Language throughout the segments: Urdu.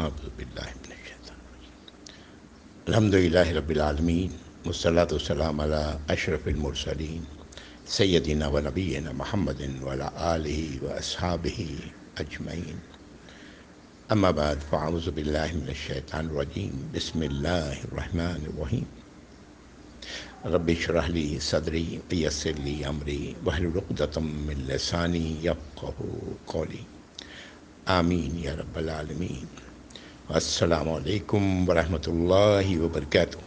اعوذ باللہ من الشیطان الرجیم الحمدللہ رب العالمین والصلاۃ والسلام علی اشرف المرسلین سیدنا و نبینا محمد وعلی آلہ و اصحابہ اجمعین اما بعد فاعوذ باللہ من الشیطان الرجیم بسم اللہ الرحمن الرحیم رب اشرح لی صدری ویسر لی امری واحلل عقدۃ من لسانی یفقہوا قولی آمین یا رب العالمین۔ السلام علیکم ورحمۃ اللہ وبرکاتہ۔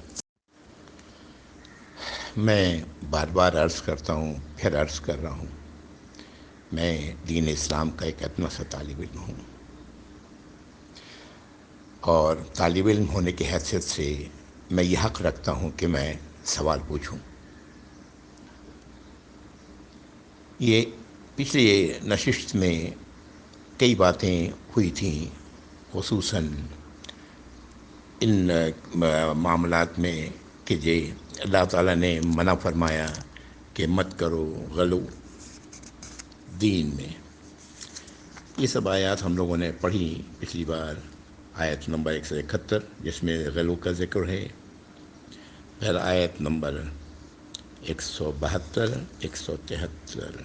میں بار بار عرض کرتا ہوں، پھر عرض کر رہا ہوں، میں دین اسلام کا ایک اتنا سا طالب علم ہوں، اور طالب علم ہونے کی حیثیت سے میں یہ حق رکھتا ہوں کہ میں سوال پوچھوں۔ یہ پچھلی نشست میں کئی باتیں ہوئی تھیں، خصوصاً ان معاملات میں کہ اللہ تعالیٰ نے منع فرمایا کہ مت کرو غلو دین میں۔ یہ سب آیات ہم لوگوں نے پڑھی پچھلی بار، آیت نمبر 171 جس میں غلو کا ذکر ہے، پھر آیت نمبر 172 173۔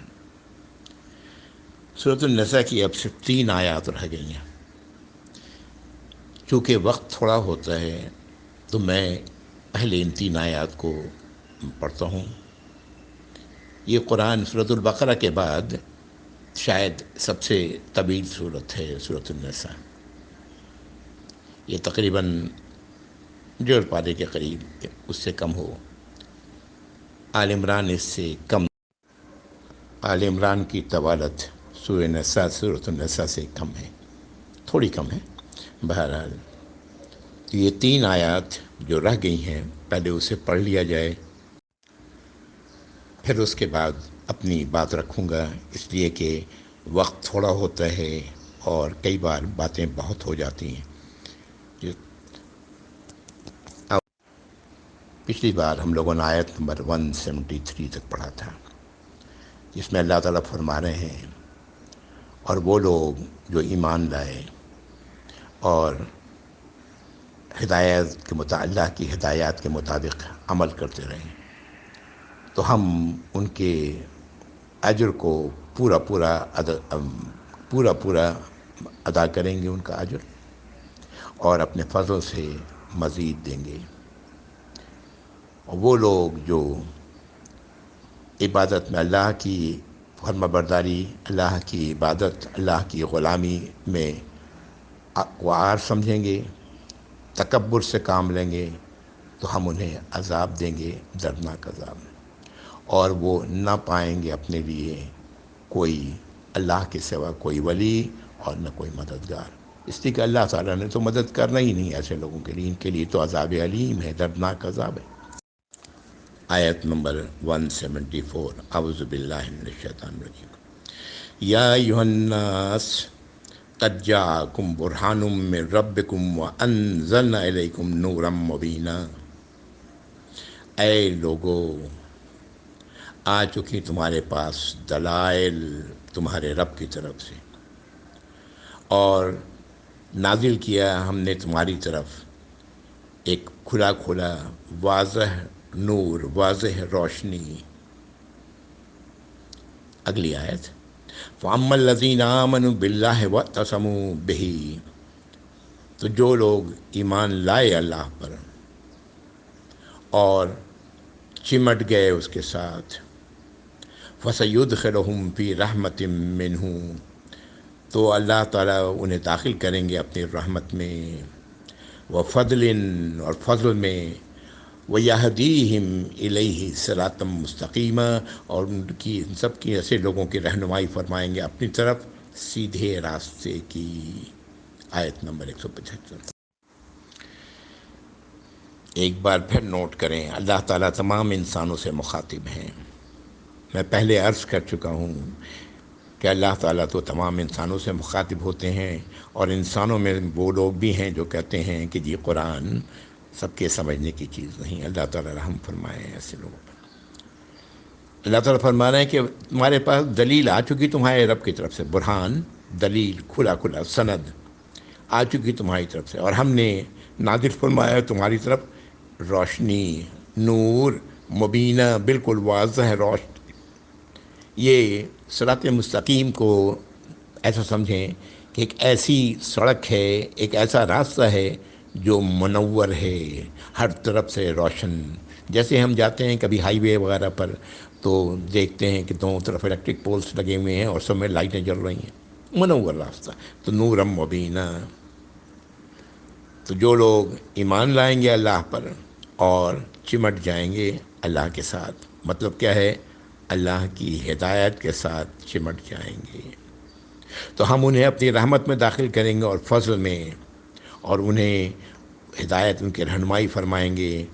سورۃ النساء کی اب صرف 3 آیات رہ گئی ہیں۔ چونکہ وقت تھوڑا ہوتا ہے تو میں پہلے ان 3 آیات کو پڑھتا ہوں۔ یہ قرآن سورۃ البقرہ کے بعد شاید سب سے طویل صورت ہے، سورۃ النساء۔ یہ تقریباً 1.5 پارے کے قریب، اس سے کم ہو۔ آل عمران اس سے کم، آل عمران کی طوالت سورۃ النساء سے کم ہے، تھوڑی کم ہے۔ بہرحال یہ 3 آیات جو رہ گئی ہیں، پہلے اسے پڑھ لیا جائے، پھر اس کے بعد اپنی بات رکھوں گا، اس لیے کہ وقت تھوڑا ہوتا ہے اور کئی بار باتیں بہت ہو جاتی ہیں۔ پچھلی بار ہم لوگوں نے آیت نمبر 173 تک پڑھا تھا، جس میں اللہ تعالیٰ فرما رہے ہیں، اور وہ لوگ جو ایمان لائے اور اللہ کی ہدایات کے مطابق عمل کرتے رہے، تو ہم ان کے اجر کو پورا ادا کریں گے، ان کا اجر، اور اپنے فضل سے مزید دیں گے۔ اور وہ لوگ جو عبادت میں اللہ کی فرما برداری، اللہ کی عبادت، اللہ کی غلامی میں وعار سمجھیں گے، تکبر سے کام لیں گے، تو ہم انہیں عذاب دیں گے، دردناک عذاب، اور وہ نہ پائیں گے اپنے لیے کوئی اللہ کے سوا کوئی ولی اور نہ کوئی مددگار، اس لیے کہ اللہ تعالیٰ نے تو مدد کرنا ہی نہیں ایسے لوگوں کے لیے، ان کے لیے تو عذاب علیم ہے، دردناک عذاب ہے۔ آیت نمبر 174، اعوذ باللہ من الشیطان الرجیم۔ یا ایھا الناس قد جاءکم برہان من ربکم وانزلنا الیکم نورا مبینا۔ اے لوگو، آ چکی تمہارے پاس دلائل تمہارے رب کی طرف سے، اور نازل کیا ہم نے تمہاری طرف ایک کھلا واضح نور، واضح روشنی۔ اگلی آیت، فَأَمَّا الَّذِينَ آمَنُوا بِاللَّهِ وَاعْتَصَمُوا بِهِ، تو جو لوگ ایمان لائے اللہ پر اور چمٹ گئے اس کے ساتھ، فَسَيُدْخِلُهُمْ فِي رَحْمَةٍ مِّنْهُ، تو اللہ تعالیٰ انہیں داخل کریں گے اپنی رحمت میں، وَفَضْلٍ، اور فضل میں، وَيَهْدِيهِمْ إِلَيْهِ صِرَاطًا مُسْتَقِيمًا، اور ان سب کی ایسے لوگوں کی رہنمائی فرمائیں گے اپنی طرف سیدھے راستے کی۔ آیت نمبر 175۔ ایک بار پھر نوٹ کریں، اللہ تعالیٰ تمام انسانوں سے مخاطب ہیں۔ میں پہلے عرض کر چکا ہوں کہ اللہ تعالیٰ تو تمام انسانوں سے مخاطب ہوتے ہیں، اور انسانوں میں وہ لوگ بھی ہیں جو کہتے ہیں کہ جی قرآن سب کے سمجھنے کی چیز نہیں۔ اللہ تعالیٰ رحم فرمائے ایسے لوگوں پر۔ اللہ تعالیٰ فرما رہے ہیں کہ تمہارے پاس دلیل آ چکی تمہارے رب کی طرف سے، برہان، دلیل، کھلا سند آ چکی تمہاری طرف سے، اور ہم نے نازل فرمایا تمہاری طرف روشنی، نور مبینہ، بالکل واضح روشنی۔ یہ صراط مستقیم کو ایسا سمجھیں کہ ایک ایسی سڑک ہے، ایک ایسا راستہ ہے جو منور ہے، ہر طرف سے روشن۔ جیسے ہم جاتے ہیں کبھی ہائی وے وغیرہ پر تو دیکھتے ہیں کہ دونوں طرف الیکٹرک پولس لگے ہوئے ہیں اور سب میں لائٹیں جل رہی ہیں، منور راستہ۔ تو نورم مبینہ، تو جو لوگ ایمان لائیں گے اللہ پر اور چمٹ جائیں گے اللہ کے ساتھ، مطلب کیا ہے؟ اللہ کی ہدایت کے ساتھ چمٹ جائیں گے تو ہم انہیں اپنی رحمت میں داخل کریں گے اور فضل میں، اور انہیں ہدایت، ان کی رہنمائی فرمائیں گے۔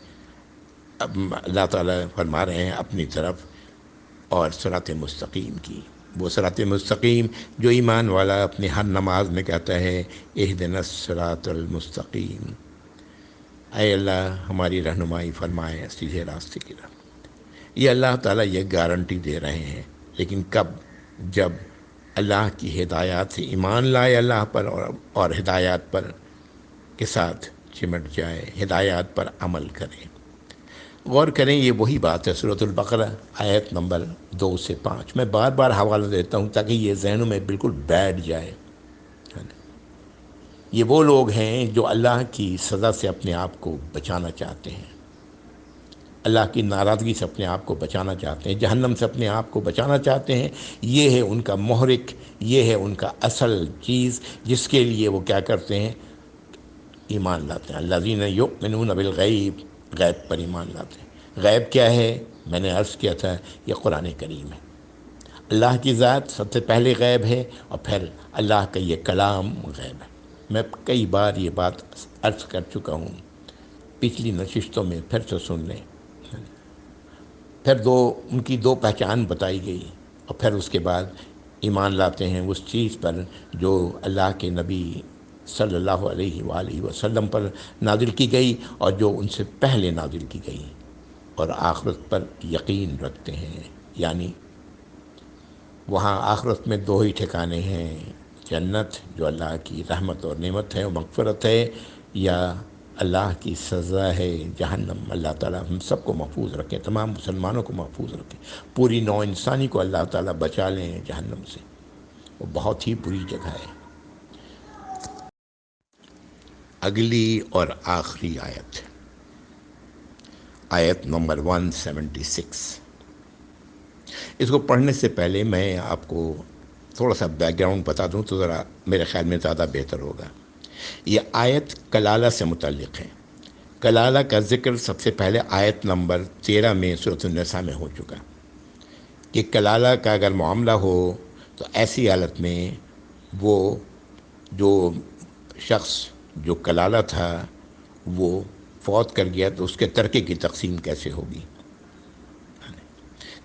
اب اللہ تعالیٰ فرما رہے ہیں اپنی طرف اور صراط مستقیم کی، وہ صراط مستقیم جو ایمان والا اپنی ہر نماز میں کہتا ہے اہدنا الصراط المستقیم، اے اللہ ہماری رہنمائی فرمائے سیدھے راستے کی طرف۔ یہ اللہ تعالیٰ یہ گارنٹی دے رہے ہیں، لیکن کب؟ جب اللہ کی ہدایات سے ایمان لائے اللہ پر اور ہدایات پر کے ساتھ چمٹ جائے، ہدایات پر عمل کریں۔ غور کریں، یہ وہی بات ہے سورۃ البقرہ آیت نمبر 2 سے 5۔ میں بار بار حوالہ دیتا ہوں تاکہ یہ ذہنوں میں بالکل بیٹھ جائے۔ یہ وہ لوگ ہیں جو اللہ کی سزا سے اپنے آپ کو بچانا چاہتے ہیں، اللہ کی ناراضگی سے اپنے آپ کو بچانا چاہتے ہیں، جہنم سے اپنے آپ کو بچانا چاہتے ہیں۔ یہ ہے ان کا محرک، یہ ہے ان کا اصل چیز جس کے لیے وہ کیا کرتے ہیں؟ ایمان لاتے ہیں۔ الذین یؤمنون بالغیب، غیب پر ایمان لاتے ہیں۔ غیب کیا ہے؟ میں نے عرض کیا تھا، یہ قرآن کریم ہے۔ اللہ کی ذات سب سے پہلے غیب ہے، اور پھر اللہ کا یہ کلام غیب ہے۔ میں کئی بار یہ بات عرض کر چکا ہوں، پچھلی نشستوں میں پھر سے سن لیں۔ پھر ان کی دو پہچان بتائی گئی، اور پھر اس کے بعد ایمان لاتے ہیں اس چیز پر جو اللہ کے نبی صلی اللہ علیہ وآلہ وسلم پر نازل کی گئی اور جو ان سے پہلے نازل کی گئی، اور آخرت پر یقین رکھتے ہیں۔ یعنی وہاں آخرت میں دو ہی ٹھکانے ہیں، جنت جو اللہ کی رحمت اور نعمت ہے اور مغفرت ہے، یا اللہ کی سزا ہے جہنم۔ اللہ تعالیٰ ہم سب کو محفوظ رکھیں، تمام مسلمانوں کو محفوظ رکھیں، پوری نوع انسانی کو اللہ تعالیٰ بچا لیں جہنم سے، وہ بہت ہی بری جگہ ہے۔ اگلی اور آخری آیت، آیت نمبر 176۔ اس کو پڑھنے سے پہلے میں آپ کو تھوڑا سا بیک گراؤنڈ بتا دوں تو ذرا میرے خیال میں زیادہ بہتر ہوگا۔ یہ آیت کلالہ سے متعلق ہے۔ کلالہ کا ذکر سب سے پہلے آیت نمبر 13 میں سورۃ النساء میں ہو چکا کہ کلالہ کا اگر معاملہ ہو تو ایسی حالت میں وہ جو شخص جو کلالہ تھا وہ فوت کر گیا تو اس کے ترکے کی تقسیم کیسے ہوگی؟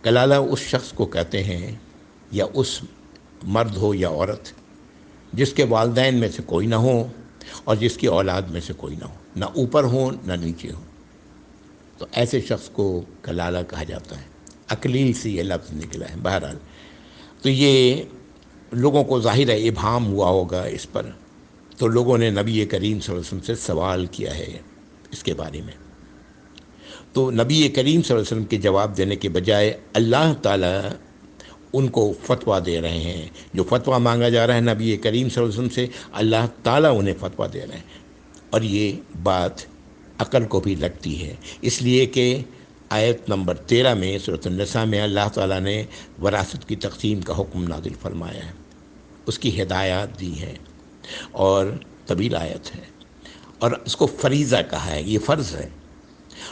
کلالہ اس شخص کو کہتے ہیں، یا اس مرد ہو یا عورت جس کے والدین میں سے کوئی نہ ہو اور جس کی اولاد میں سے کوئی نہ ہو، نہ اوپر ہو نہ نیچے ہو، تو ایسے شخص کو کلالہ کہا جاتا ہے۔ اکلیل سے یہ لفظ نکلا ہے۔ بہرحال تو یہ لوگوں کو ظاہر ہے ابہام ہوا ہوگا اس پر، تو لوگوں نے نبی کریم صلی اللہ علیہ وسلم سے سوال کیا ہے اس کے بارے میں۔ تو نبی کریم صلی اللہ علیہ وسلم کے جواب دینے کے بجائے اللہ تعالیٰ ان کو فتویٰ دے رہے ہیں۔ جو فتویٰ مانگا جا رہا ہے نبی کریم صلی اللہ علیہ وسلم سے، اللہ تعالیٰ انہیں فتویٰ دے رہے ہیں، اور یہ بات عقل کو بھی لگتی ہے، اس لیے کہ آیت نمبر 13 میں سورۃ النساء میں اللہ تعالیٰ نے وراثت کی تقسیم کا حکم نازل فرمایا ہے، اس کی ہدایات دی ہیں، اور طویل آیت ہے، اور اس کو فریضہ کہا ہے، یہ فرض ہے،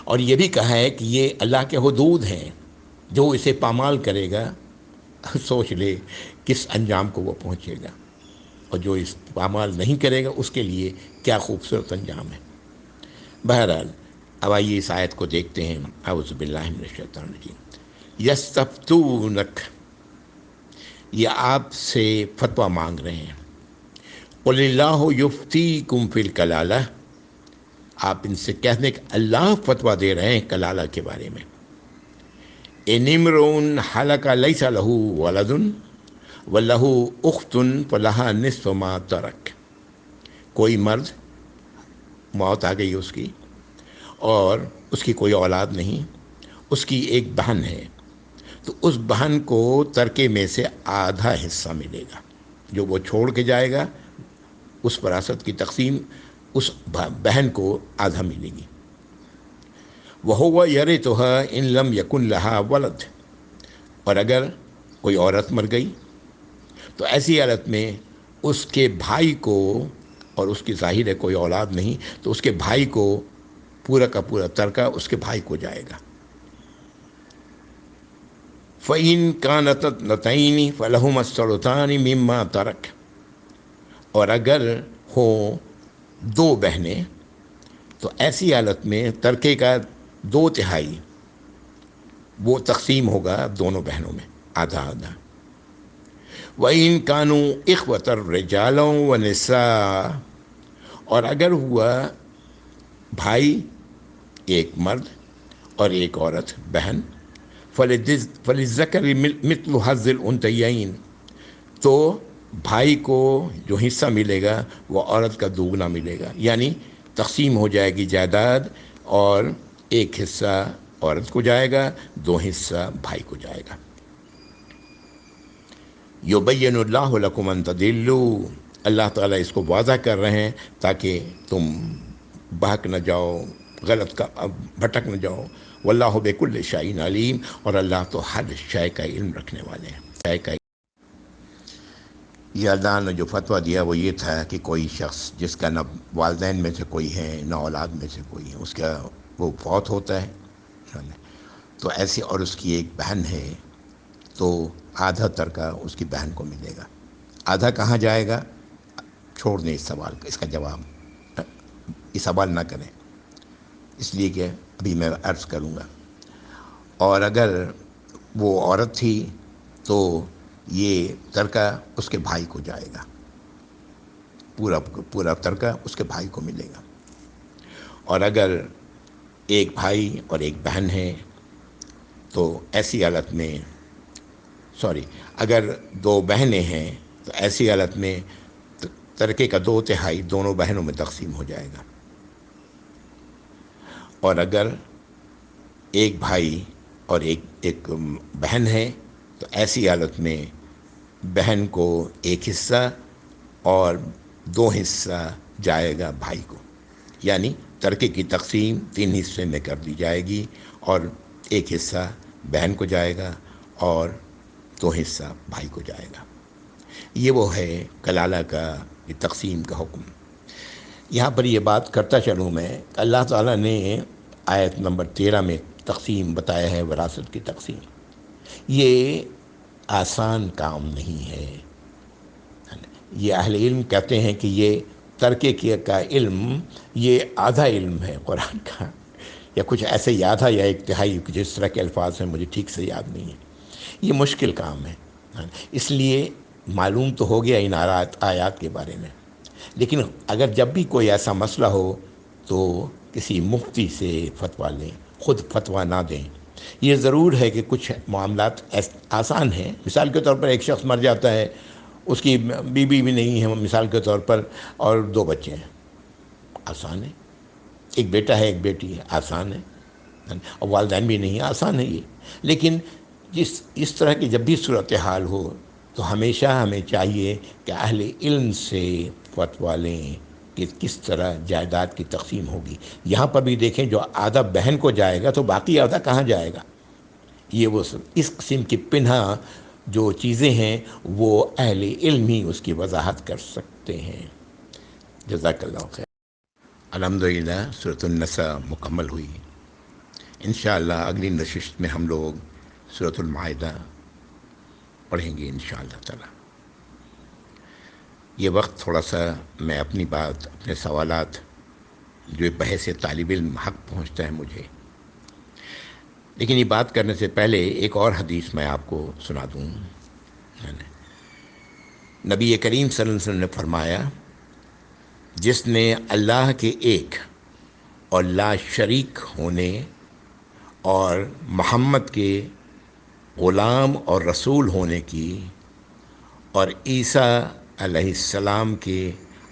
اور یہ بھی کہا ہے کہ یہ اللہ کے حدود ہیں، جو اسے پامال کرے گا سوچ لے کس انجام کو وہ پہنچے گا، اور جو اس پامال نہیں کرے گا اس کے لیے کیا خوبصورت انجام ہے۔ بہرحال اب آئیے اس آیت کو دیکھتے ہیں۔ اعوذ باللہ من الشیطان الرجیم۔ یستفتونک، یہ آپ سے فتویٰ مانگ رہے ہیں۔ قل اللہ یفتیکم فی الکلالہ، آپ ان سے کہہ دیں کہ اللہ فتویٰ دے رہے ہیں کلالہ کے بارے میں۔ ان امرؤ ہلک لیس لہ ولد ولہ اخت فلہا نصف ما ترک، کوئی مرد موت آ گئی اس کی اور اس کی کوئی اولاد نہیں، اس کی ایک بہن ہے، تو اس بہن کو ترکے میں سے آدھا حصہ ملے گا، جو وہ چھوڑ کے جائے گا اس وراثت کی تقسیم اس بہن کو آدھا ملے گی۔ وَهُوَ يَرِثُهَا إِن لَمْ يَكُنْ لَهَا وَلَدٌ، اور اگر کوئی عورت مر گئی تو ایسی حالت میں اس کے بھائی کو، اور اس کی ظاہر ہے کوئی اولاد نہیں، تو اس کے بھائی کو پورا کا پورا ترکہ اس کے بھائی کو جائے گا۔ فَإِن كَانَتْ اثْنَتَيْنِ فَلَهُمَا الثُّلُثَانِ مِمَّا تَرَكَ، اور اگر ہوں دو بہنیں تو ایسی حالت میں ترکے کا 2/3 وہ تقسیم ہوگا دونوں بہنوں میں، آدھا آدھا۔ وَإِن كَانُوا إِخْوَةً رِجَالًا وَنِسَاءً، اور اگر ہوا بھائی ایک مرد اور ایک عورت بہن، فَلِلذَّكَرِ مِثْلُ حَظِّ الْأُنثَيَيْنِ، تو بھائی کو جو حصہ ملے گا وہ عورت کا دوگنا ملے گا، یعنی تقسیم ہو جائے گی جائیداد، اور ایک حصہ عورت کو جائے گا، 2 حصہ بھائی کو جائے گا۔ یبین اللہ لکم ان تضلوا، اللہ تعالیٰ اس کو واضح کر رہے ہیں تاکہ تم بہک نہ جاؤ، غلط کا بھٹک نہ جاؤ۔ واللہ بکل شیء علیم، اور اللہ تو ہر شے کا علم رکھنے والے ہیں، شے کا۔ یہ اللہ نے جو فتویٰ دیا وہ یہ تھا کہ کوئی شخص جس کا نہ والدین میں سے کوئی ہے نہ اولاد میں سے کوئی ہے، اس کا وہ فوت ہوتا ہے تو ایسے، اور اس کی ایک بہن ہے، تو آدھا ترکہ اس کی بہن کو ملے گا۔ آدھا کہاں جائے گا؟ چھوڑ دیں اس سوال کا، اس کا جواب یہ سوال نہ کریں، اس لیے کہ ابھی میں عرض کروں گا۔ اور اگر وہ عورت تھی تو یہ ترکہ اس کے بھائی کو جائے گا، پورا پورا ترکہ اس کے بھائی کو ملے گا۔ اور اگر ایک بھائی اور ایک بہن ہے تو ایسی حالت میں اگر 2 بہنیں ہیں تو ایسی حالت میں ترکے کا 2/3 دونوں بہنوں میں تقسیم ہو جائے گا۔ اور اگر ایک بھائی اور ایک بہن ہے تو ایسی حالت میں بہن کو ایک حصہ اور 2 حصہ جائے گا بھائی کو، یعنی ترکے کی تقسیم 3 حصے میں کر دی جائے گی، اور ایک حصہ بہن کو جائے گا اور 2 حصہ بھائی کو جائے گا۔ یہ وہ ہے کلالہ کا یہ تقسیم کا حکم۔ یہاں پر یہ بات کرتا چلوں میں، اللہ تعالیٰ نے آیت نمبر 13 میں تقسیم بتایا ہے، وراثت کی تقسیم۔ یہ آسان کام نہیں ہے۔ یہ اہل علم کہتے ہیں کہ یہ ترکے کا علم یہ آدھا علم ہے قرآن کا، یا کچھ ایسے ہی آدھا یا 1/3، جس طرح کے الفاظ ہیں مجھے ٹھیک سے یاد نہیں ہے۔ یہ مشکل کام ہے، اس لیے معلوم تو ہو گیا ان آیات کے بارے میں، لیکن اگر جب بھی کوئی ایسا مسئلہ ہو تو کسی مفتی سے فتویٰ لیں، خود فتویٰ نہ دیں۔ یہ ضرور ہے کہ کچھ معاملات آسان ہیں، مثال کے طور پر ایک شخص مر جاتا ہے، اس کی بیوی بھی نہیں ہے مثال کے طور پر، اور 2 بچے ہیں، آسان ہے۔ ایک بیٹا ہے ایک بیٹی ہے، آسان ہے، اور والدین بھی نہیں، آسان ہے یہ۔ لیکن اس طرح کی جب بھی صورتحال ہو تو ہمیشہ ہمیں چاہیے کہ اہل علم سے فتویٰ لیں کہ کس طرح جائیداد کی تقسیم ہوگی۔ یہاں پر بھی دیکھیں، جو آدھا بہن کو جائے گا تو باقی آدھا کہاں جائے گا؟ یہ وہ اس قسم کی پنہا جو چیزیں ہیں وہ اہل علم ہی اس کی وضاحت کر سکتے ہیں۔ جزاک اللہ خیر۔ الحمدللہ سورۃ النساء مکمل ہوئی۔ انشاءاللہ اگلی نشست میں ہم لوگ سورۃ المائدہ پڑھیں گے انشاءاللہ تعالی۔ یہ وقت تھوڑا سا میں اپنی بات، اپنے سوالات جو بحث طالب علم حق پہنچتا ہے مجھے، لیکن یہ بات کرنے سے پہلے ایک اور حدیث میں آپ کو سنا دوں۔ نبی کریم صلی اللہ علیہ وسلم نے فرمایا، جس نے اللہ کے ایک اور لا شریک ہونے اور محمد کے غلام اور رسول ہونے کی، اور عیسیٰ علیہ السلام کے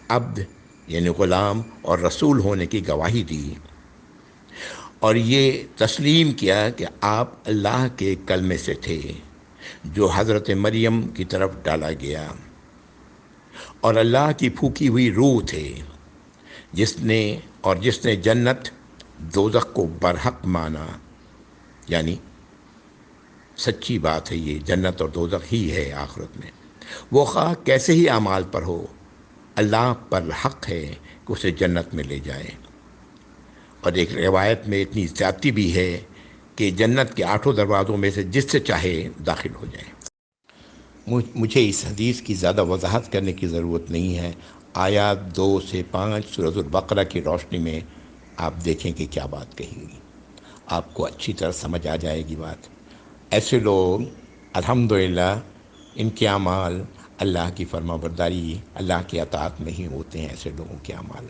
عبد یعنی غلام اور رسول ہونے کی گواہی دی، اور یہ تسلیم کیا کہ آپ اللہ کے کلمے سے تھے جو حضرت مریم کی طرف ڈالا گیا، اور اللہ کی پھونکی ہوئی روح تھے جس نے جنت دوزخ کو برحق مانا، یعنی سچی بات ہے، یہ جنت اور دوزخ ہی ہے آخرت میں، وہ خواہ کیسے ہی اعمال پر ہو، اللہ پر حق ہے کہ اسے جنت میں لے جائے۔ اور ایک روایت میں اتنی زیادتی بھی ہے کہ جنت کے 8 دروازوں میں سے جس سے چاہے داخل ہو جائے۔ مجھے اس حدیث کی زیادہ وضاحت کرنے کی ضرورت نہیں ہے، آیات 2 سے 5 سورۃ البقرہ کی روشنی میں آپ دیکھیں کہ کیا بات کہی ہوئی، آپ کو اچھی طرح سمجھ آ جائے گی بات۔ ایسے لوگ الحمدللہ ان کے اعمال اللہ کی فرما برداری، اللہ کی اطاعت میں ہی ہوتے ہیں۔ ایسے لوگوں کے اعمال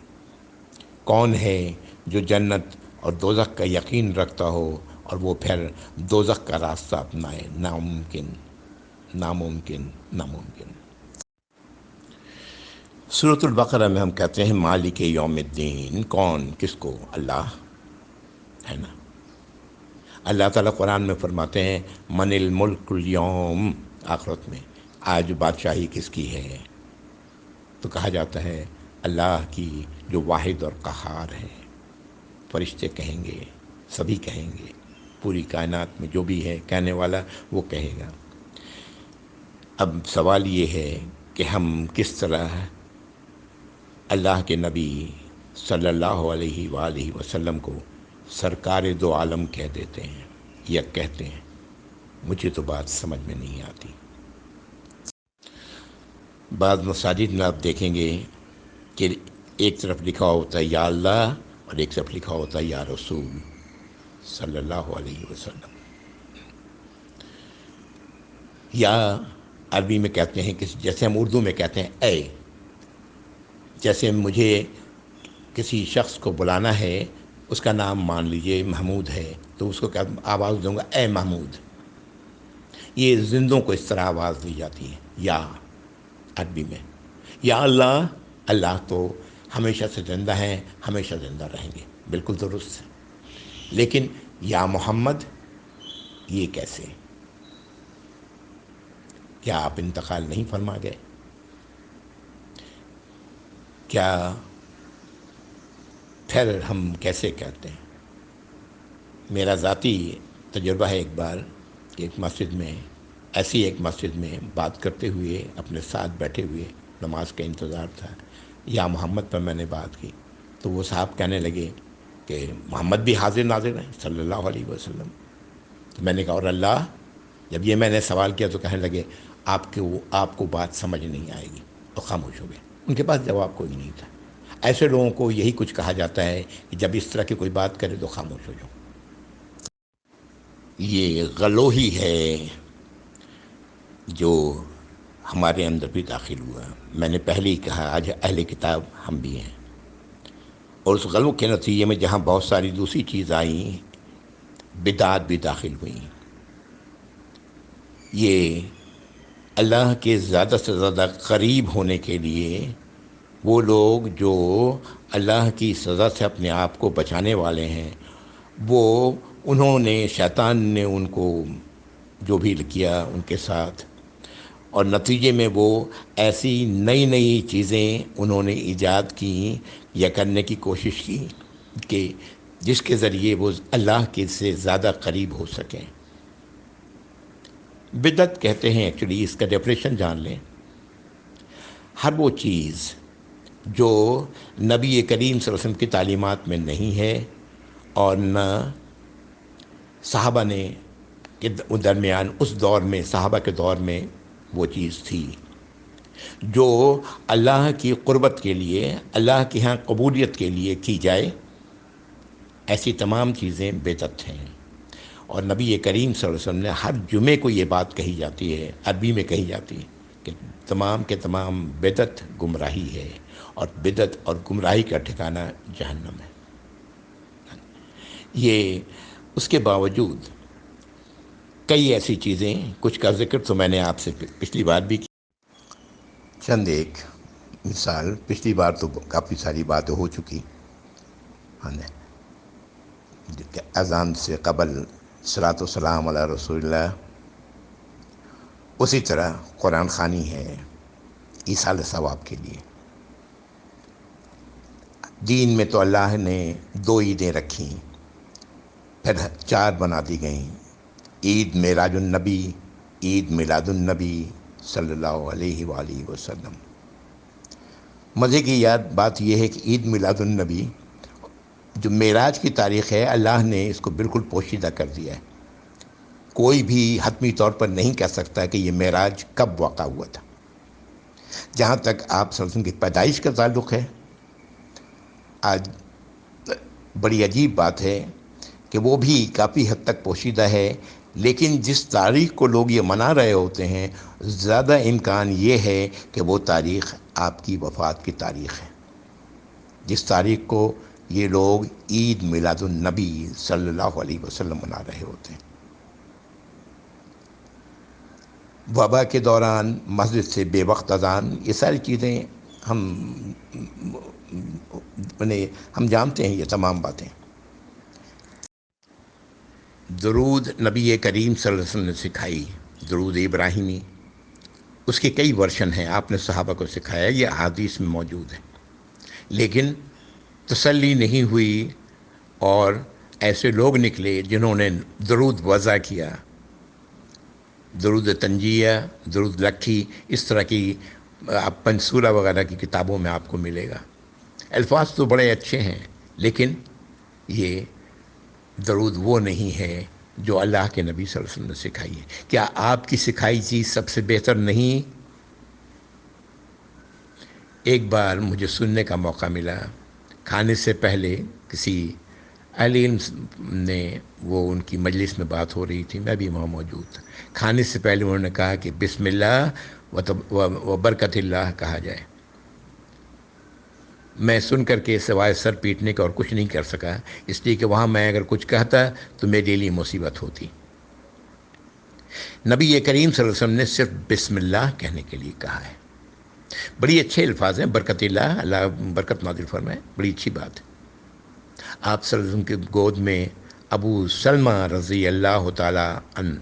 کون ہے جو جنت اور دوزخ کا یقین رکھتا ہو اور وہ پھر دوزخ کا راستہ اپنائے؟ ناممکن، ناممکن، ناممکن۔ سورۃ البقرہ میں ہم کہتے ہیں مالک یوم الدین، کون، کس کو؟ اللہ ہے نا۔ اللہ تعالیٰ قرآن میں فرماتے ہیں من الملک اليوم، آخرت میں آج بادشاہی کس کی ہے؟ تو کہا جاتا ہے اللہ کی جو واحد اور قہار ہے۔ فرشتے کہیں گے، سبھی کہیں گے، پوری کائنات میں جو بھی ہے کہنے والا وہ کہے گا۔ اب سوال یہ ہے کہ ہم کس طرح اللہ کے نبی صلی اللہ علیہ وآلہ وسلم کو سرکار دو عالم کہہ دیتے ہیں یا کہتے ہیں؟ مجھے تو بات سمجھ میں نہیں آتی۔ بعض مساجد میں آپ دیکھیں گے کہ ایک طرف لکھا ہوتا ہے یا اللہ اور ایک طرف لکھا ہوتا ہے یا رسول صلی اللہ علیہ وسلم۔ یا عربی میں کہتے ہیں کہ جیسے ہم اردو میں کہتے ہیں اے، جیسے مجھے کسی شخص کو بلانا ہے، اس کا نام مان لیجئے محمود ہے، تو اس کو آواز دوں گا اے محمود۔ یہ زندوں کو اس طرح آواز دی جاتی ہے یا عربی میں۔ یا اللہ، اللہ تو ہمیشہ سے زندہ ہیں، ہمیشہ زندہ رہیں گے، بالکل درست ہے۔ لیکن یا محمد، یہ کیسے؟ کیا آپ انتقال نہیں فرما گئے؟ کیا پھر ہم کیسے کہتے ہیں؟ میرا ذاتی تجربہ ہے ایک بار کہ ایک مسجد میں، ایسی ایک مسجد میں بات کرتے ہوئے اپنے ساتھ بیٹھے ہوئے، نماز کا انتظار تھا، یا محمد پر میں نے بات کی تو وہ صاحب کہنے لگے کہ محمد بھی حاضر ناظر ہیں صلی اللہ علیہ وسلم۔ تو میں نے کہا اور اللہ؟ جب یہ میں نے سوال کیا تو کہنے لگے آپ کو بات سمجھ نہیں آئے گی، تو خاموش ہو گئے۔ ان کے پاس جواب کوئی نہیں تھا۔ ایسے لوگوں کو یہی کچھ کہا جاتا ہے کہ جب اس طرح کی کوئی بات کرے تو خاموش ہو جاؤ۔ یہ غلو ہی ہے جو ہمارے اندر بھی داخل ہوا۔ میں نے پہلے ہی کہا آج اہل کتاب ہم بھی ہیں، اور اس غلو کے نتیجے میں جہاں بہت ساری دوسری چیز آئیں، بدعات بھی داخل ہوئیں۔ یہ اللہ کے زیادہ سے زیادہ قریب ہونے کے لیے وہ لوگ جو اللہ کی سزا سے اپنے آپ کو بچانے والے ہیں، انہوں نے، شیطان نے ان کو جو بھی کیا ان کے ساتھ، اور نتیجے میں وہ ایسی نئی نئی چیزیں انہوں نے ایجاد کی یا کرنے کی کوشش کی کہ جس کے ذریعے وہ اللہ کے سے زیادہ قریب ہو سکیں۔ بدعت کہتے ہیں، ایکچولی اس کا ڈیفینیشن جان لیں، ہر وہ چیز جو نبی کریم صلی اللہ علیہ وسلم کی تعلیمات میں نہیں ہے اور نہ صحابہ نے کے درمیان، اس دور میں صحابہ کے دور میں وہ چیز تھی، جو اللہ کی قربت کے لیے، اللہ کے ہاں قبولیت کے لیے کی جائے، ایسی تمام چیزیں بدعت ہیں۔ اور نبی کریم صلی اللہ علیہ وسلم نے ہر جمعے کو یہ بات کہی جاتی ہے، عربی میں کہی جاتی ہے کہ تمام کے تمام بدعت گمراہی ہے، اور بدعت اور گمراہی کا ٹھکانہ جہنم ہے۔ یہ اس کے باوجود کئی ایسی چیزیں، کچھ کا ذکر تو میں نے آپ سے پچھلی بار بھی کی، چند ایک مثال پچھلی بار تو کافی ساری باتیں ہو چکی، ہاں کہ اذان سے قبل صلاۃ و سلام علی رسول اللہ، اسی طرح قرآن خوانی ہے ایصال ثواب کے لیے۔ دین میں تو اللہ نے 2 عیدیں رکھیں، پھر 4 بنا دی گئیں، عید معراج النبی، عید میلاد النبی صلی اللہ علیہ وآلہ وسلم۔ مزے کی بات یہ ہے کہ عید میلاد النبی جو معراج کی تاریخ ہے، اللہ نے اس کو بالکل پوشیدہ کر دیا ہے، کوئی بھی حتمی طور پر نہیں کہہ سکتا کہ یہ معراج کب واقع ہوا تھا۔ جہاں تک آپ صلی اللہ علیہ وسلم کی پیدائش کا تعلق ہے، آج بڑی عجیب بات ہے کہ وہ بھی کافی حد تک پوشیدہ ہے، لیکن جس تاریخ کو لوگ یہ منا رہے ہوتے ہیں، زیادہ امکان یہ ہے کہ وہ تاریخ آپ کی وفات کی تاریخ ہے، جس تاریخ کو یہ لوگ عید میلاد النبی صلی اللہ علیہ وسلم منا رہے ہوتے ہیں۔ وبا کے دوران مسجد سے بے وقت اذان، یہ ساری چیزیں ہم جانتے ہیں، یہ تمام باتیں۔ درود نبی کریم صلی اللہ علیہ وسلم نے سکھائی، درود ابراہیمی، اس کے کئی ورشن ہیں، آپ نے صحابہ کو سکھایا، یہ احادیث میں موجود ہے، لیکن تسلی نہیں ہوئی اور ایسے لوگ نکلے جنہوں نے درود وضع کیا، درود تنجیہ، درود لکھی، اس طرح کی آپ پنسورہ وغیرہ کی کتابوں میں آپ کو ملے گا۔ الفاظ تو بڑے اچھے ہیں، لیکن یہ درود وہ نہیں ہے جو اللہ کے نبی صلی اللہ علیہ وسلم نے سکھائی ہے۔ کیا آپ کی سکھائی چیز سب سے بہتر نہیں؟ ایک بار مجھے سننے کا موقع ملا، کھانے سے پہلے کسی اہل علم نے، وہ ان کی مجلس میں بات ہو رہی تھی، میں بھی وہاں موجود تھا، کھانے سے پہلے انہوں نے کہا کہ بسم اللہ و برکت اللہ کہا جائے۔ میں سن کر کے سوائے سر پیٹنے کا اور کچھ نہیں کر سکا، اس لیے کہ وہاں میں اگر کچھ کہتا تو میرے لیے مصیبت ہوتی۔ نبی کریم صلی اللہ علیہ وسلم نے صرف بسم اللہ کہنے کے لیے کہا ہے۔ بڑی اچھے الفاظ ہیں، برکت اللہ، اللہ برکت نازل فرمائے، بڑی اچھی بات ہے۔ آپ صلی اللہ علیہ وسلم کی گود میں ابو سلمہ رضی اللہ تعالی عنہ،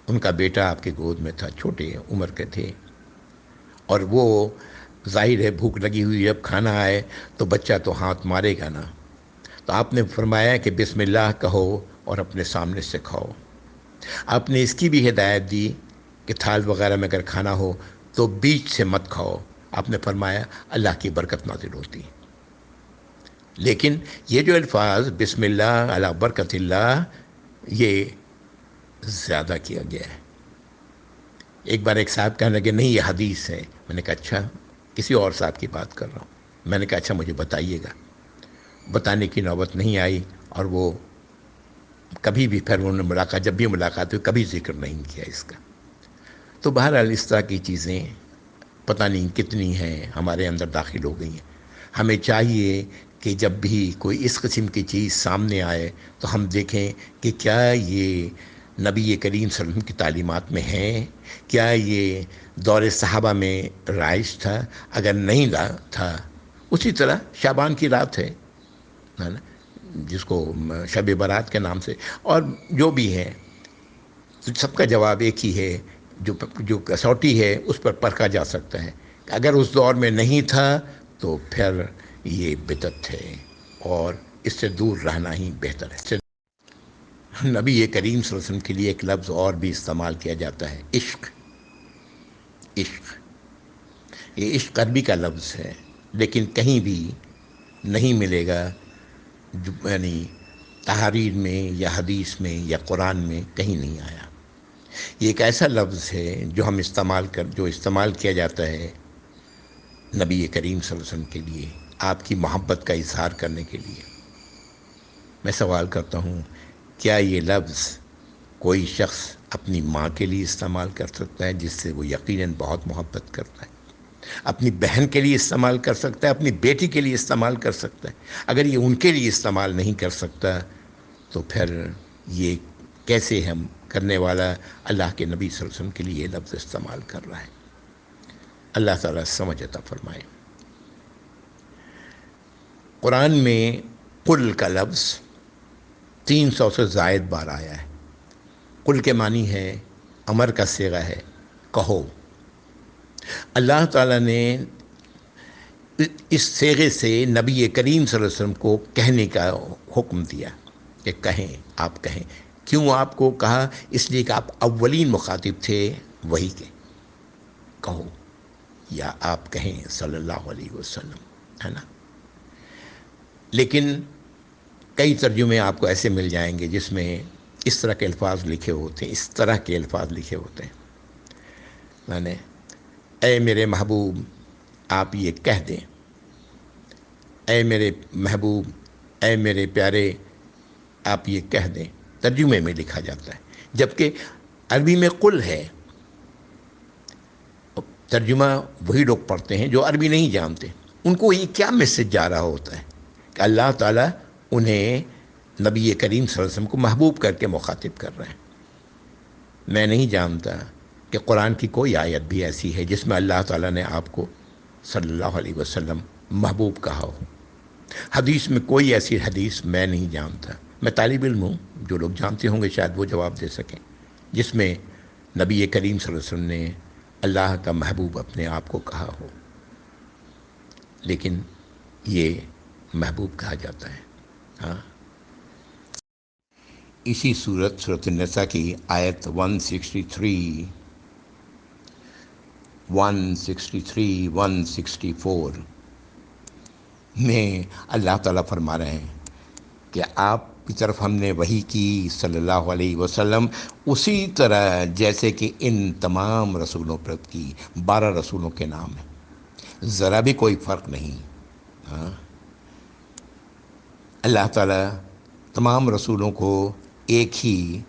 ان کا بیٹا آپ کے گود میں تھا، چھوٹے عمر کے تھے، اور وہ ظاہر ہے بھوک لگی ہوئی، جب کھانا آئے تو بچہ تو ہاتھ مارے گا نا، تو آپ نے فرمایا کہ بسم اللہ کہو اور اپنے سامنے سے کھاؤ۔ آپ نے اس کی بھی ہدایت دی کہ تھال وغیرہ میں اگر کھانا ہو تو بیچ سے مت کھاؤ، آپ نے فرمایا اللہ کی برکت نازل ہوتی۔ لیکن یہ جو الفاظ بسم اللہ علی برکت اللہ، یہ زیادہ کیا گیا ہے۔ ایک بار ایک صاحب کہنے لگے نہیں یہ حدیث ہے، میں نے کہا اچھا، کسی اور صاحب کی بات کر رہا ہوں، میں نے کہا اچھا مجھے بتائیے گا، بتانے کی نوبت نہیں آئی، اور وہ کبھی بھی پھر انہوں نے ملاقات، جب بھی ملاقات ہوئی کبھی ذکر نہیں کیا اس کا۔ تو بہرحال اس طرح کی چیزیں پتہ نہیں کتنی ہیں ہمارے اندر داخل ہو گئی ہیں۔ ہمیں چاہیے کہ جب بھی کوئی اس قسم کی چیز سامنے آئے تو ہم دیکھیں کہ کیا یہ نبی کریم صلی اللہ علیہ وسلم کی تعلیمات میں ہے، کیا یہ دور صحابہ میں رائج تھا؟ اگر نہیں تھا، اسی طرح شعبان کی رات ہے نا، جس کو شب برات کے نام سے، اور جو بھی ہے، تو سب کا جواب ایک ہی ہے، جو کسوٹی ہے اس پر پرکھا جا سکتا ہے کہ اگر اس دور میں نہیں تھا تو پھر یہ بدعت ہے، اور اس سے دور رہنا ہی بہتر ہے۔ نبی کریم صلی اللہ علیہ وسلم کے لیے ایک لفظ اور بھی استعمال کیا جاتا ہے، عشق۔ عشق، یہ عشق عربی کا لفظ ہے، لیکن کہیں بھی نہیں ملے گا، یعنی تحریر میں یا حدیث میں یا قرآن میں کہیں نہیں آیا۔ یہ ایک ایسا لفظ ہے جو استعمال کیا جاتا ہے نبی کریم صلی اللہ علیہ وسلم کے لیے، آپ کی محبت کا اظہار کرنے کے لیے۔ میں سوال کرتا ہوں، کیا یہ لفظ کوئی شخص اپنی ماں کے لیے استعمال کر سکتا ہے جس سے وہ یقیناً بہت محبت کرتا ہے؟ اپنی بہن کے لیے استعمال کر سکتا ہے، اپنی بیٹی کے لیے استعمال کر سکتا ہے؟ اگر یہ ان کے لیے استعمال نہیں کر سکتا تو پھر یہ کیسے ہم کرنے والا اللہ کے نبی صلی اللہ علیہ وسلم کے لیے یہ لفظ استعمال کر رہا ہے؟ اللہ تعالیٰ سمجھ عطا فرمائے۔ قرآن میں قل کا لفظ 300 سے زائد بار آیا ہے۔ قل کے معنی ہے، امر کا صیغہ ہے، کہو۔ اللہ تعالیٰ نے اس صیغے سے نبی کریم صلی اللہ علیہ وسلم کو کہنے کا حکم دیا کہ کہیں، آپ کہیں۔ کیوں آپ کو کہا؟ اس لیے کہ آپ اولین مخاطب تھے وہی کے، کہو یا آپ کہیں صلی اللہ علیہ وسلم، ہے نا۔ لیکن کئی ترجمے آپ کو ایسے مل جائیں گے جس میں اس طرح کے الفاظ لکھے ہوتے ہیں، اس طرح کے الفاظ لکھے ہوتے ہیں، یعنی اے میرے محبوب آپ یہ کہہ دیں، اے میرے محبوب، اے میرے پیارے آپ یہ کہہ دیں، ترجمے میں لکھا جاتا ہے۔ جبکہ عربی میں قل ہے، ترجمہ وہی لوگ پڑھتے ہیں جو عربی نہیں جانتے، ان کو یہ کیا میسج جا رہا ہوتا ہے کہ اللہ تعالیٰ انہیں نبی کریم صلی اللہ علیہ وسلم کو محبوب کر کے مخاطب کر رہے ہیں۔ میں نہیں جانتا کہ قرآن کی کوئی آیت بھی ایسی ہے جس میں اللہ تعالیٰ نے آپ کو صلی اللہ علیہ وسلم محبوب کہا ہو۔ حدیث میں کوئی ایسی حدیث میں نہیں جانتا، میں طالب علم ہوں، جو لوگ جانتے ہوں گے شاید وہ جواب دے سکیں، جس میں نبی کریم صلی اللہ علیہ وسلم نے اللہ کا محبوب اپنے آپ کو کہا ہو، لیکن یہ محبوب کہا جاتا ہے۔ ہاں، اسی سورۃ النساء کی آیت 163، 164 میں اللہ تعالیٰ فرما رہے ہیں کہ آپ کی طرف ہم نے وحی کی صلی اللہ علیہ وسلم اسی طرح جیسے کہ ان تمام رسولوں پر کی۔ 12 رسولوں کے نام ہیں، ذرا بھی کوئی فرق نہیں۔ ہاں، اللہ تعالیٰ تمام رسولوں کو ایک ہی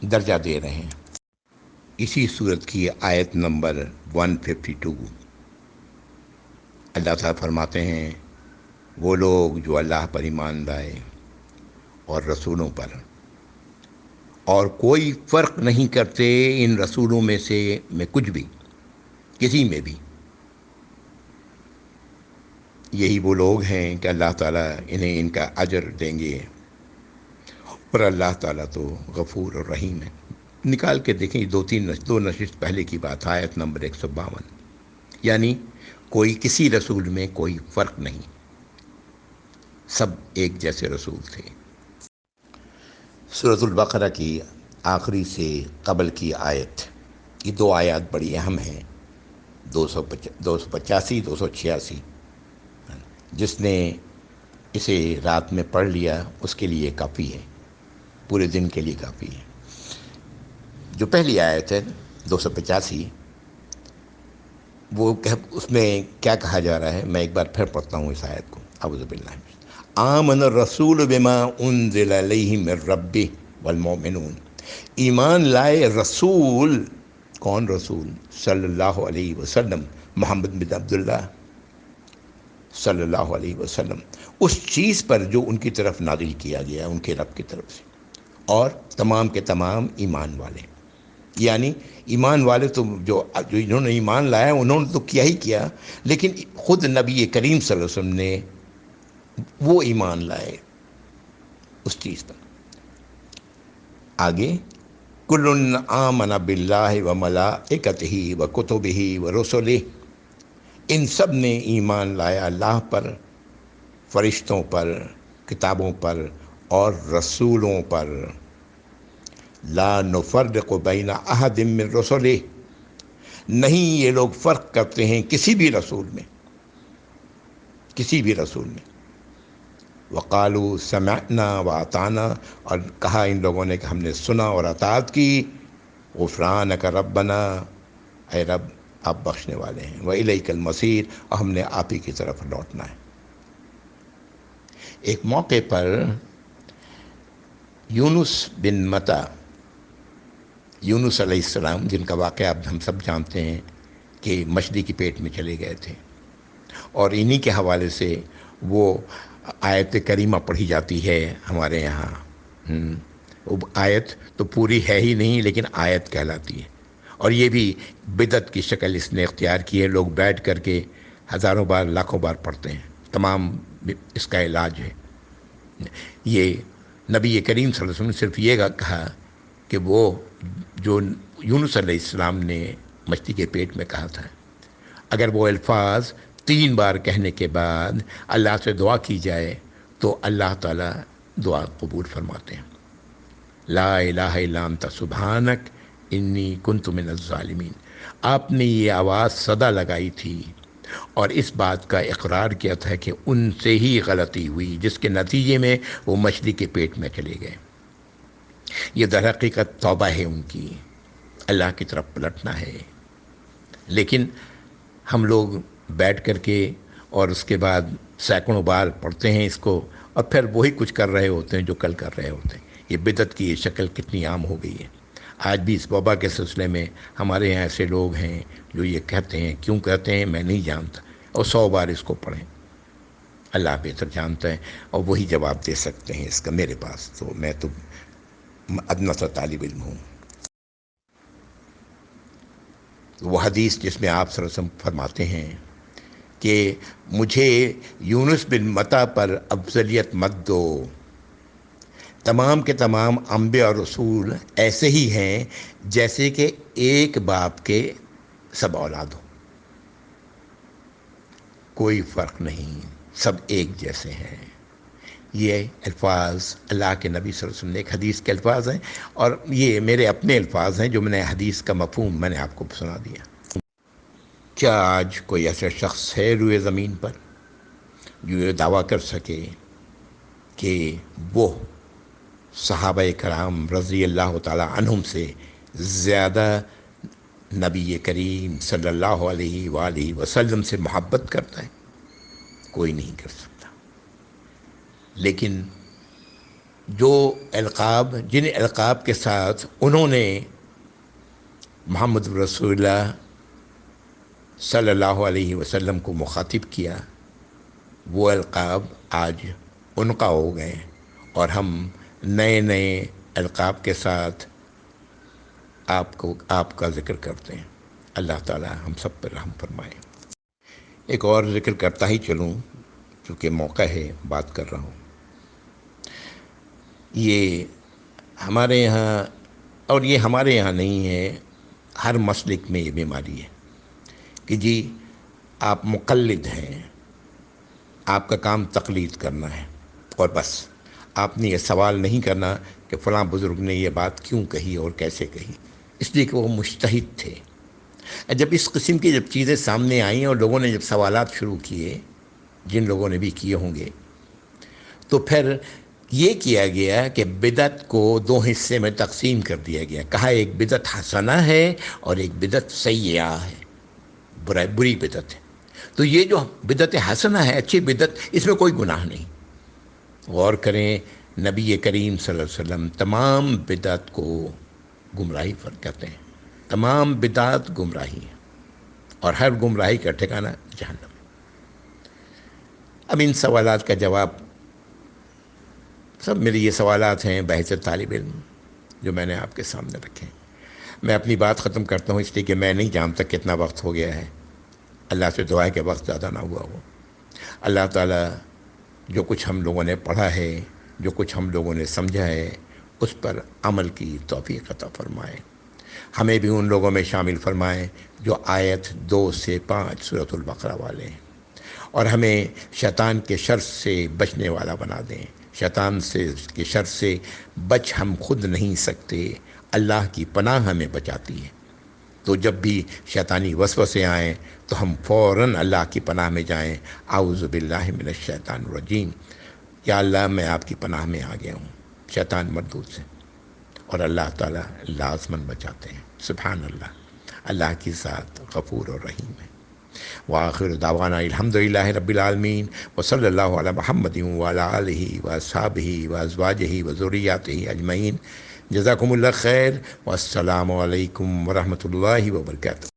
درجہ دے رہے ہیں۔ اسی صورت کی آیت نمبر 152 اللہ تعالیٰ فرماتے ہیں، وہ لوگ جو اللہ پر ایمان لائے اور رسولوں پر، اور کوئی فرق نہیں کرتے ان رسولوں میں سے میں کچھ بھی، کسی میں بھی، یہی وہ لوگ ہیں کہ اللہ تعالیٰ انہیں ان کا اجر دیں گے، اور اللہ تعالیٰ تو غفور اور رحیم ہے۔ نکال کے دیکھیں، دو نشست پہلے کی بات، آیت نمبر 152، یعنی کوئی کسی رسول میں کوئی فرق نہیں، سب ایک جیسے رسول تھے۔ سورۃ البقرہ کی آخری سے قبل کی آیت، یہ 2 آیات بڑی اہم ہیں، 285 286، جس نے اسے رات میں پڑھ لیا اس کے لیے کافی ہے، پورے دن کے لیے کافی ہے۔ جو پہلی آیت ہے 285، وہ اس میں کیا کہا جا رہا ہے، میں ایک بار پھر پڑھتا ہوں اس آیت کو۔ اعوذ باللہ آمن الرسول بما انزل الیہ من ربہ والمؤمنون، ایمان لائے رسول، کون رسول؟ صلی اللہ علیہ وسلم، محمد بن عبداللہ صلی اللہ علیہ وسلم، اس چیز پر جو ان کی طرف نازل کیا گیا ان کے رب کی طرف سے، اور تمام کے تمام ایمان والے، یعنی ایمان والے تو جو انہوں نے ایمان لایا انہوں نے تو کیا ہی کیا، لیکن خود نبی کریم صلی اللہ علیہ وسلم نے وہ ایمان لائے اس چیز پر۔ آگے، کل آمن باللہ وملائکتہ وکتبہ ورسلہ، ان سب نے ایمان لایا اللہ پر، فرشتوں پر، کتابوں پر اور رسولوں پر۔ لا نفرق بین احد من رسلہ، نہیں یہ لوگ فرق کرتے ہیں کسی بھی رسول میں، کسی بھی رسول میں۔ وقالوا سمعنا واطعنا، اور کہا ان لوگوں نے کہ ہم نے سنا اور اطاعت کی۔ غفرانک ربنا، اے رب آپ بخشنے والے ہیں، وإلیک المصیر، اور ہم نے آپ ہی کی طرف لوٹنا ہے۔ ایک موقع پر یونس بن متی، یونس علیہ السلام، جن کا واقعہ اب ہم سب جانتے ہیں کہ مچھلی کے پیٹ میں چلے گئے تھے، اور انہی کے حوالے سے وہ آیت کریمہ پڑھی جاتی ہے ہمارے یہاں۔ وہ آیت تو پوری ہے ہی نہیں لیکن آیت کہلاتی ہے، اور یہ بھی بدعت کی شکل اس نے اختیار کی ہے. لوگ بیٹھ کر کے ہزاروں بار لاکھوں بار پڑھتے ہیں. تمام اس کا علاج ہے. یہ نبی کریم صلی اللہ علیہ وسلم نے صرف یہ کہا کہ وہ جو یونس علیہ السلام نے مچھلی کے پیٹ میں کہا تھا، اگر وہ الفاظ 3 بار کہنے کے بعد اللہ سے دعا کی جائے تو اللہ تعالیٰ دعا قبول فرماتے ہیں. لا الہ الا انت سبحانک انی کنت من الظالمین. آپ نے یہ آواز صدا لگائی تھی اور اس بات کا اقرار کیا تھا کہ ان سے ہی غلطی ہوئی، جس کے نتیجے میں وہ مچھلی کے پیٹ میں چلے گئے. یہ در حقیقت توبہ ہے ان کی، اللہ کی طرف پلٹنا ہے. لیکن ہم لوگ بیٹھ کر کے اور اس کے بعد سینکڑوں بار پڑھتے ہیں اس کو، اور پھر وہی کچھ کر رہے ہوتے ہیں جو کل کر رہے ہوتے ہیں. یہ بدعت کی یہ شکل کتنی عام ہو گئی ہے. آج بھی اس وبا کے سلسلے میں ہمارے یہاں ایسے لوگ ہیں جو یہ کہتے ہیں. کیوں کہتے ہیں میں نہیں جانتا، اور 100 بار اس کو پڑھیں. اللہ بہتر جانتا ہے اور وہی جواب دے سکتے ہیں اس کا. میرے پاس تو میں تو ادنیٰ سا طالب علم ہوں. وہ حدیث جس میں آپ صلی اللہ علیہ وسلم فرماتے ہیں کہ مجھے یونس بن متی پر افضلیت مت دو، تمام کے تمام انبیاء اور رسول ایسے ہی ہیں جیسے کہ ایک باپ کے سب اولاد ہو، کوئی فرق نہیں، سب ایک جیسے ہیں. یہ الفاظ اللہ کے نبی صلی اللہ علیہ وسلم نے ایک حدیث کے الفاظ ہیں، اور یہ میرے اپنے الفاظ ہیں جو میں نے حدیث کا مفہوم میں نے آپ کو سنا دیا. کیا آج کوئی ایسا شخص ہے روئے زمین پر جو یہ دعویٰ کر سکے کہ وہ صحابہ کرام رضی اللہ تعالی عنہم سے زیادہ نبی کریم صلی اللہ علیہ وآلہ وسلم سے محبت کرتا ہے؟ کوئی نہیں کر سکتا. لیکن جو القاب، جن القاب کے ساتھ انہوں نے محمد رسول اللہ صلی اللہ علیہ وسلم کو مخاطب کیا، وہ القاب آج ان کا ہو گئے، اور ہم نئے نئے القاب کے ساتھ آپ کا ذکر کرتے ہیں. اللہ تعالی ہم سب پر رحم فرمائے. ایک اور ذکر کرتا ہی چلوں چونکہ موقع ہے، بات کر رہا ہوں. یہ ہمارے یہاں، اور یہ ہمارے یہاں نہیں ہے، ہر مسلک میں یہ بیماری ہے کہ جی آپ مقلد ہیں، آپ کا کام تقلید کرنا ہے، اور بس آپ نے یہ سوال نہیں کرنا کہ فلاں بزرگ نے یہ بات کیوں کہی اور کیسے کہی، اس لیے کہ وہ مجتہد تھے. جب اس قسم کی جب چیزیں سامنے آئیں اور لوگوں نے جب سوالات شروع کیے، جن لوگوں نے بھی کیے ہوں گے، تو پھر یہ کیا گیا کہ بدعت کو 2 حصے میں تقسیم کر دیا گیا. کہا ایک بدعت حسنہ ہے اور ایک بدعت سیئہ ہے، بری بدعت ہے. تو یہ جو بدعت حسنہ ہے، اچھی بدعت، اس میں کوئی گناہ نہیں. غور کریں، نبی کریم صلی اللہ علیہ وسلم تمام بدعت کو گمراہی فرق کرتے ہیں. تمام بدعت گمراہی ہیں، اور ہر گمراہی کا ٹھکانہ جہنم. اب ان سوالات کا جواب، سب میرے یہ سوالات ہیں بحیثیت طالب علم جو میں نے آپ کے سامنے رکھے ہیں. میں اپنی بات ختم کرتا ہوں، اس لیے کہ میں نہیں جانتا کتنا وقت ہو گیا ہے. اللہ سے دعا ہے کہ وقت زیادہ نہ ہوا ہو. اللہ تعالیٰ جو کچھ ہم لوگوں نے پڑھا ہے، جو کچھ ہم لوگوں نے سمجھا ہے، اس پر عمل کی توفیق عطا فرمائے. ہمیں بھی ان لوگوں میں شامل فرمائیں جو آیت 2 سے 5 سورۃ البقرہ والے ہیں، اور ہمیں شیطان کے شر سے بچنے والا بنا دیں. شیطان کے شر سے بچ ہم خود نہیں سکتے، اللہ کی پناہ ہمیں بچاتی ہے. تو جب بھی شیطانی وسوسے آئیں تو ہم فوراً اللہ کی پناہ میں جائیں. اعوذ باللہ من الشیطان الرجیم، یا اللہ میں آپ کی پناہ میں آ گیا ہوں شیطان مردود سے. اور اللہ تعالیٰ لازماً بچاتے ہیں. سبحان اللہ، اللہ کی ذات غفور اور رحیم ہے. وآخر دعوانا الحمدللہ رب العالمین، وصلی اللہ علی محمد وعلی آلہ واصحابہ وازواجہ وذریاتہ اجمعین. جزاکم اللہ خیر، والسلام علیکم ورحمۃ اللہ وبرکاتہ.